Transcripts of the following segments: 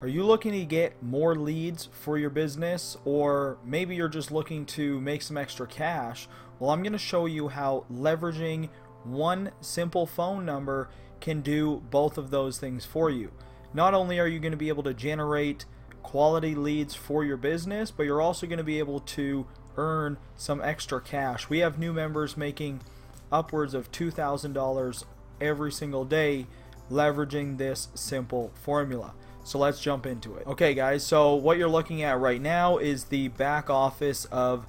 Are you looking to get more leads for your business, or maybe you're just looking to make some extra cash? Well, I'm going to show you how leveraging one simple phone number can do both of those things for you. Not only are you going to be able to generate quality leads for your business, but you're also going to be able to earn some extra cash. We have new members making upwards of $2,000 every single day leveraging this simple formula. So let's jump into it. Okay guys, so what you're looking at right now is the back office of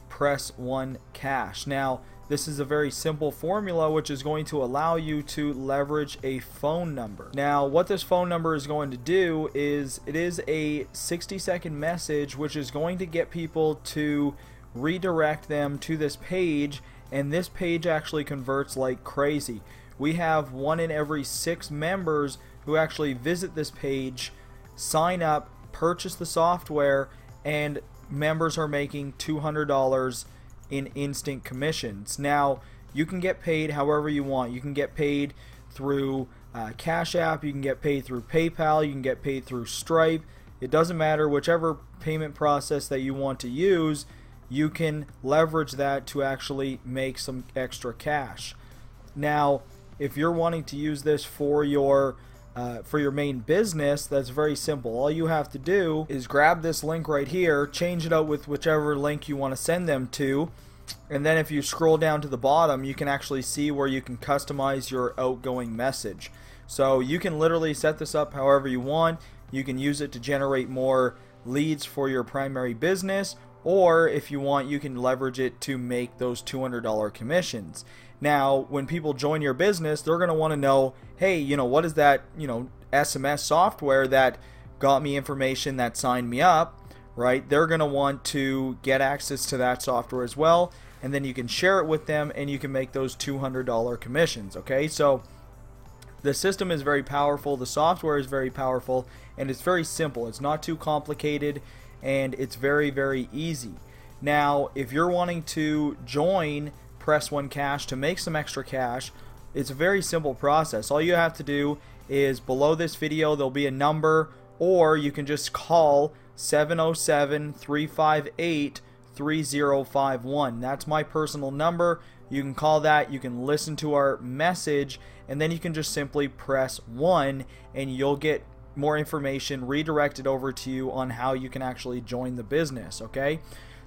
Press One Cash. Now, this is a very simple formula which is going to allow you to leverage a phone number. Now, what this phone number is going to do is it is a 60-second message which is going to get people to redirect them to this page, and this page actually converts like crazy. We have 1 in every 6 members who actually visit this page, sign up, purchase the software, and members are making $200 in instant commissions. Now, you can get paid however you want. You can get paid through Cash App, you can get paid through PayPal, you can get paid through Stripe. It doesn't matter, whichever payment process that you want to use, you can leverage that to actually make some extra cash. Now, if you're wanting to use this for your main business, that's very simple. All you have to do is grab this link right here, change it out with whichever link you want to send them to, and then if you scroll down to the bottom, you can actually see where you can customize your outgoing message. So you can literally set this up however you want. You can use it to generate more leads for your primary business, or if you want, you can leverage it to make those $200 commissions. Now, when people join your business, they're going to want to know, hey, what is that, SMS software that got me information, that signed me up, right? They're going to want to get access to that software as well, and then you can share it with them and you can make those $200 commissions, okay? So the system is very powerful, the software is very powerful, and it's very simple. It's not too complicated, and it's very, very easy. Now, if you're wanting to join Press One Cash to make some extra cash, it's a very simple process. All you have to do is below this video there'll be a number, or you can just call 707-358-3051. That's my personal number. You can call that, you can listen to our message, and then you can just simply press 1 and you'll get more information redirected over to you on how you can actually join the business, okay?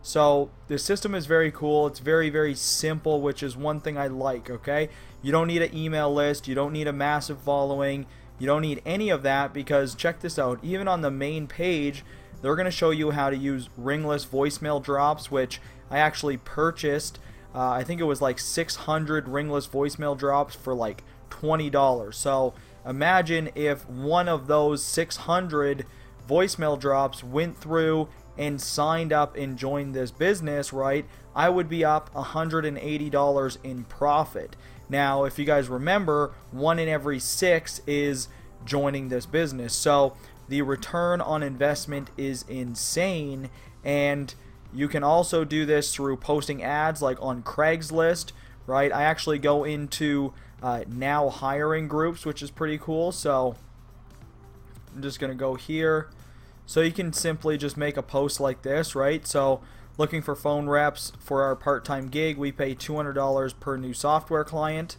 So the system is very cool. It's very, very simple, which is one thing I like, okay? You don't need an email list. You don't need a massive following. You don't need any of that, because check this out. Even on the main page, they're going to show you how to use ringless voicemail drops, which I actually purchased. I think it was like 600 ringless voicemail drops for like $20. So imagine if one of those 600 voicemail drops went through and signed up and joined this business, right? I would be up $180 in profit. Now, if you guys remember, 1 in every 6 is joining this business. So the return on investment is insane, and you can also do this through posting ads like on Craigslist, right? I actually go into now hiring groups, which is pretty cool. So I'm just going to go here. So you can simply just make a post like this, right? So looking for phone reps for our part-time gig, we pay $200 per new software client,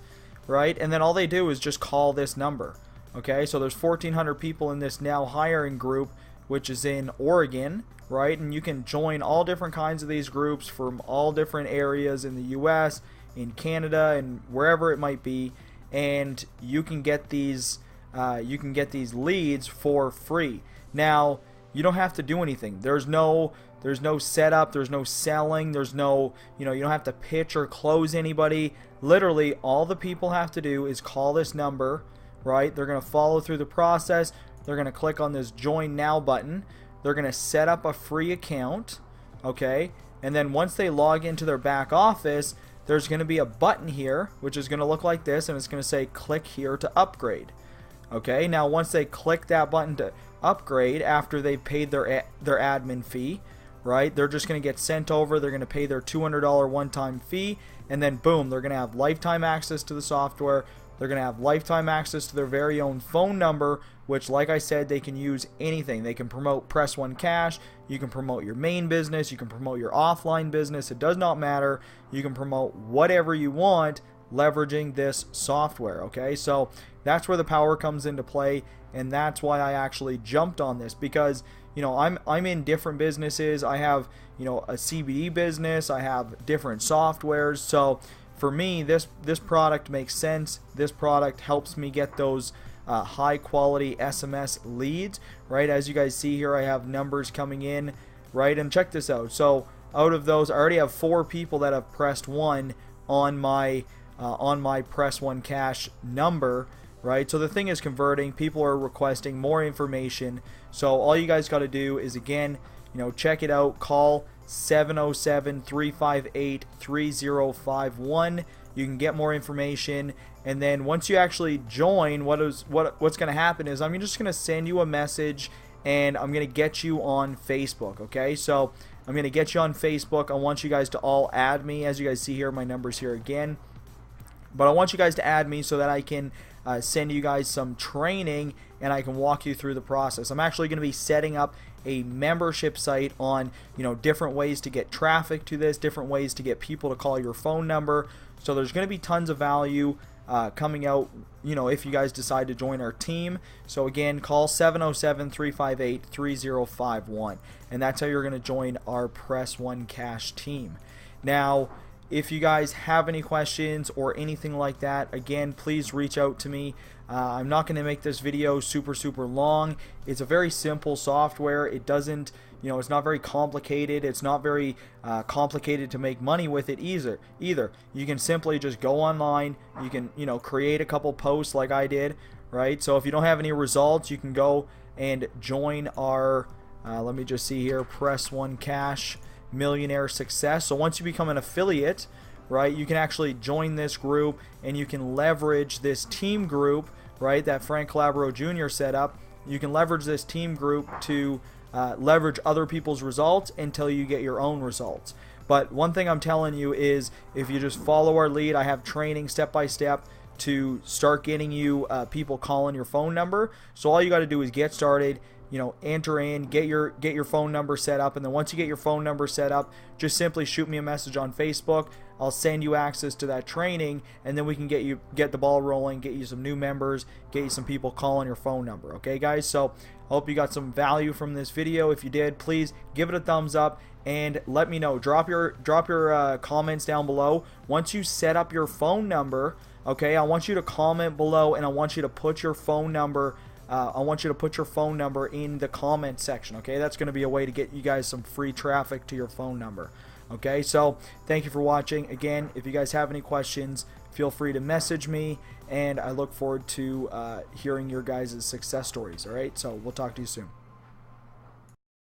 right? And then all they do is just call this number, okay? So there's 1,400 people in this now hiring group, which is in Oregon, right? And you can join all different kinds of these groups from all different areas in the US, in Canada, and wherever it might be, and you can get these leads for free. Now, you don't have to do anything. There's no setup, there's no selling, there's no, you don't have to pitch or close anybody. Literally, all the people have to do is call this number, right? They're going to follow through the process. They're going to click on this Join Now button. They're going to set up a free account, okay? And then once they log into their back office, there's going to be a button here, which is going to look like this, and it's going to say click here to upgrade. Okay, now once they click that button to upgrade after they've paid their admin fee, right, they're just going to get sent over. They're going to pay their $200 one-time fee, and then boom, they're going to have lifetime access to the software They're going to have lifetime access to their very own phone number, which, like I said, they can use anything. They can promote Press One Cash. You can promote your main business. You can promote your offline business. It does not matter. You can promote whatever you want leveraging this software. Okay, so that's where the power comes into play, and that's why I actually jumped on this, because I'm in different businesses. I have a CBD business. I have different softwares. So for me, this product makes sense. This product helps me get those high quality SMS leads, right? As you guys see here, I have numbers coming in, right? And check this out. So out of those, I already have 4 people that have pressed 1 on my Press One Cash number, right? So the thing is converting. People are requesting more information. So all you guys got to do is, again, check it out. Call 707-358-3051. You can get more information, and then once you actually join, what's going to happen is I'm just going to send you a message, and I'm going to get you on Facebook. Okay, so I'm going to get you on Facebook. I want you guys to all add me. As you guys see here, my number's here again, but I want you guys to add me so that I can send you guys some training, and I can walk you through the process. I'm actually going to be setting up a membership site on different ways to get traffic to this, different ways to get people to call your phone number. So there's going to be tons of value coming out, if you guys decide to join our team. So again, call 707-358-3051, and that's how you're going to join our Press One Cash team. Now, if you guys have any questions or anything like that, again, please reach out to me. I'm not going to make this video super long. It's a very simple software. It doesn't, it's not very complicated. It's not very complicated to make money with it either. You can simply just go online. You can, create a couple posts like I did, right? So if you don't have any results, you can go and join our, let me just see here, Press One Cash Millionaire Success. So once you become an affiliate, right, you can actually join this group, and you can leverage this team group, right, that Frank Calabro Jr. set up. You can leverage this team group to leverage other people's results until you get your own results. But one thing I'm telling you is, if you just follow our lead, I have training step by step to start getting you people calling your phone number. So all you got to do is get started, enter in, get your phone number set up, and then once you get your phone number set up, just simply shoot me a message on Facebook. I'll send you access to that training, and then we can get the ball rolling, get you some new members, get you some people calling your phone number. Okay, guys? So I hope you got some value from this video. If you did, please give it a thumbs up and let me know. Drop your comments down below. Once you set up your phone number, okay, I want you to comment below, and I want you to put your phone number. I want you to put your phone number in the comment section. Okay, that's going to be a way to get you guys some free traffic to your phone number. Okay, so thank you for watching. Again, if you guys have any questions, feel free to message me, and I look forward to hearing your guys' success stories. All right, so we'll talk to you soon.